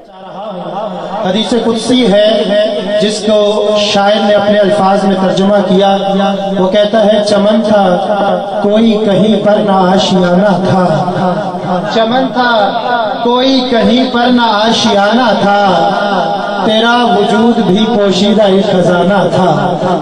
حدیث قدسی ہے جس کو شاعر نے اپنے الفاظ میں ترجمہ کیا. وہ کہتا ہے چمن تھا کوئی کہیں پر نہ آشیانہ تھا، چمن تھا کوئی کہیں پر نہ آشیانہ تھا، تیرا وجود بھی پوشیدہ ایک خزانہ تھا.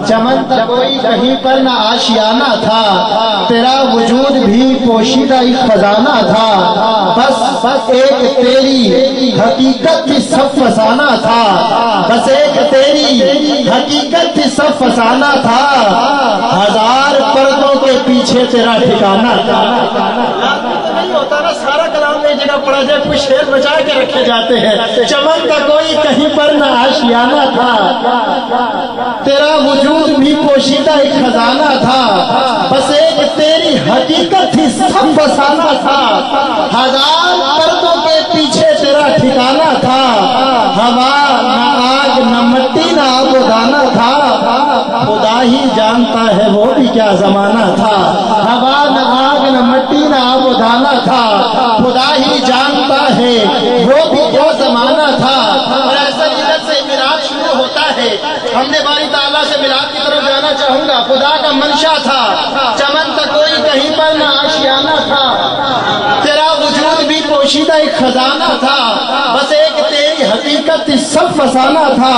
چمن تھا کوئی کہیں پر نہ آشیانہ تھا، تیرا وجود بھی پوشیدہ ایک خزانہ تھا. بس ایک تیری حقیقت تھی سب فسانہ تھا، بس ایک تیری حقیقت تھی سب فسانہ تھا، ہزار پردوں کے پیچھے تیرا ٹھکانہ تھا. نہیں ہوتا نا سارا کلام ایک جگہ پڑا جائے، کچھ شعر بچا کے رکھے جاتے ہیں. چمن کا کوئی کہیں پر نہ آشیانہ تھا، تیرا وجود بھی پوشیدہ ایک خزانہ تھا، بس ایک تیری حقیقت تھی سب فسانہ تھا، ہزار پردوں کے پیچھے تیرا ٹھکانہ تھا. ہوا نہ آگ نہ مٹی نہ آب و دانہ تھا، خدا ہی جانتا ہے وہ بھی کیا زمانہ تھا. ہوا نہ آگ نہ مٹی نہ آب و دانہ تھا، خدا ہی جانتا ہے وہ بھی کیا زمانہ تھا. اور ایسا ادھر سے میراج شروع ہوتا ہے. ہم نے باری تعالیٰ سے میراج کی طرف جانا چاہوں گا. خدا کا منشا تھا چمن تک کوئی کہیں پر نہ آشیانہ تھا، تیرا وجود بھی پوشیدہ ایک خزانہ تھا، بس ایک تیری حقیقت تھی سب فسانہ تھا،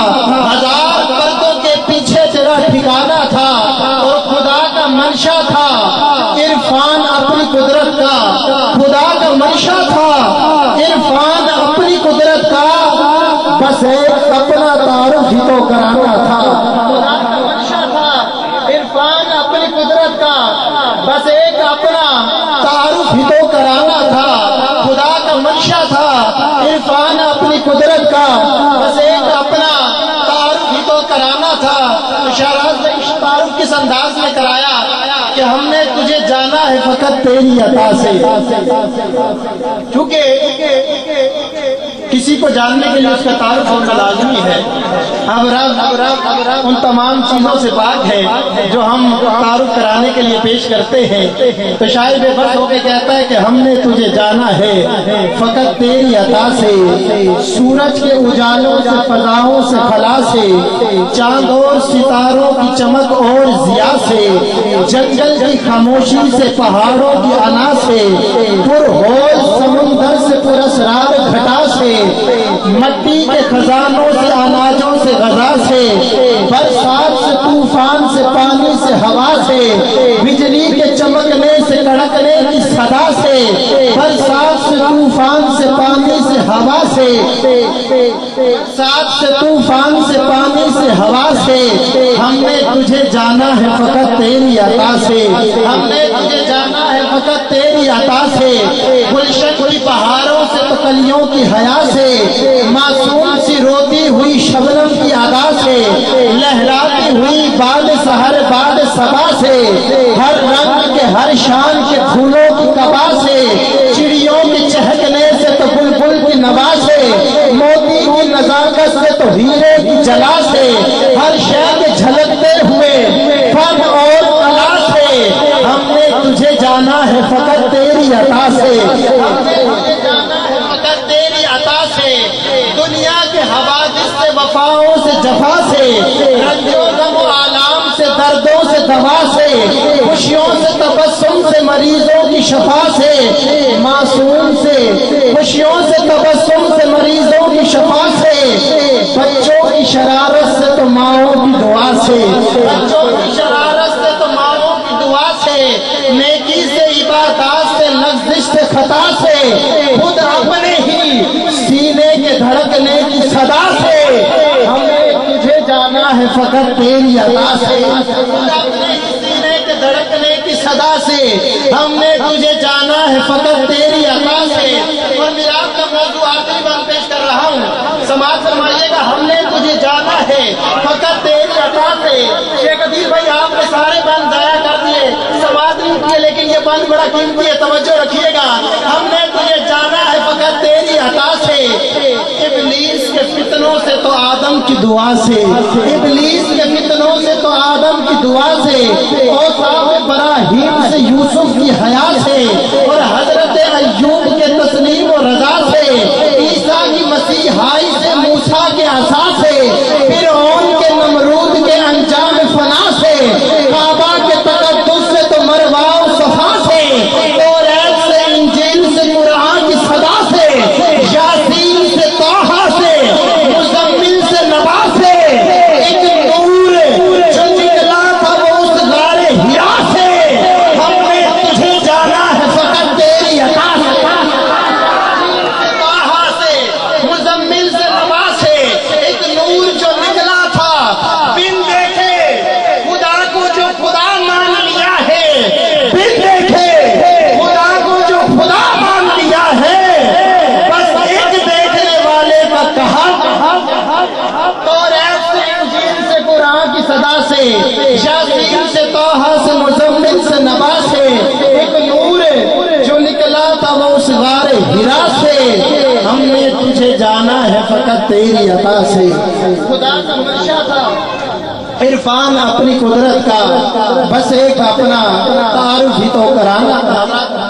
ہزار پردوں کے پیچھے تیرا ٹھکانہ تھا. اور خدا کا منشا تھا عرفان اپنی قدرت کا، خدا کا منشا تھا عرفان اپنی قدرت کا، بس ایک اپنا تعارف ہی تو کرانا تھا. خدا کا منشا تھا عرفان اپنی قدرت کا، بس ایک اپنا تعارف ہی تو کرانا تھا. خدا کا منشا تھا عرفان اپنی قدرت کا، بس ایک اپنا تعارف ہی تو کرانا تھا. اشارات نے اس تعارف کس انداز میں کرایا کہ ہم نے تجھے جانا ہے فقط تیری عطا سے. چونکہ کسی کو جاننے کے لیے اس کا تعارف ہونا لازمی ہے. اب رب ان تمام چیزوں سے پاک ہے جو ہم تعارف کرانے کے لیے پیش کرتے ہیں. تو شاعر بے بس ہو کے کہتا ہے کہ ہم نے تجھے جانا ہے فقط تیری عطا سے، سورج کے اجالوں سے فضاؤں سے خلا سے، چاند اور ستاروں کی چمک اور ضیا سے، جنگل کی خاموشی سے پہاڑوں کی انا سے، پرہوش سمندر سے پراسرار گھٹا سے، مٹی کے خزانوں سے اناجوں سے غذا سے، برسات سے طوفان سے پانی سے ہوا سے، بجلی کے چمکنے سے کڑکنے کی صدا سے، برسات سے طوفان سے پانی سے ہوا سے، برسات سے طوفان سے پانی سے ہوا سے، ہم نے تجھے جانا ہے فقط تیری عطا سے، ہم نے تجھے جانا ہے فقط تیری عطا سے. گلشن کی بہاروں سے تو کلیوں کی حیا سے، معصوم سی روتی ہوئی شبنم کی ادا سے، لہراتی ہوئی باد سحر باد صبا سے، ہر رنگ کے ہر شان کے پھولوں کی کبا سے، چڑیوں کے چہکنے سے تو بلبل کی نوا سے، موتی کی نزاکت سے تو ہیرے کی جلا سے، ہر شے کے جھلکتے ہوئے فن اور کلا سے، ہم نے تجھے جانا ہے فقط تیری عطا سے، ہم نے تجھے جانا ہے فقط تیری عطا سے. دنیا کے حوادث سے وفاؤں سے جفا سے، رنج و غم و آلام سے دردوں سے دوا سے، خوشیوں سے تبسم سے مریضوں کی شفا سے، معصوم سے خوشیوں سے تبسم سے مریضوں کی شفا سے، بچوں کی شرارت سے تو ماؤں کی دعا سے، بچوں کی شرارت سے تو ماؤں کی دعا سے، نیکی سے عبادات سے لغزش سے خطا سے، خود اپنے ہی سینے کے دھڑکنے کی صدا سے، ہمیں تجھے جانا ہے فقط تیری عطا سے، خود اپنے ہی سینے کے دھڑکنے کی صدا سے، ہم نے تجھے جانا ہے فقط تیری عطا سے. اور میراث کا موضوع آخری بار پیش کر رہا ہوں. سماعت فرمائیے گا ہم نے تجھے جانا ہے فقط تیری عطا سے. شیخ عدیل بھائی آپ نے سارے بند ضائع کر دیے، سماعت نہیں کیے، لیکن یہ بند بڑا قیمتی ہے، توجہ رکھیے گا. ہم نے تجھے جانا ہے فقط تیری عطا سے. ابلیس کے فتنوں سے تو آدم کی دعا سے، ابلیس کے فتنوں سے تو آدم کی دعا سے، اوصاف ابراہیم سے یوسف کی حیا سے، اور حضرت ایوب کے تسلیم و رضا سے، عیسیٰ کی مسیحائی مجھے جانا ہے فقط تیری عطا سے۔ خدا کا منشا تھا عرفان اپنی قدرت کا، بس ایک اپنا تعارف ہی تو کرانا تھا۔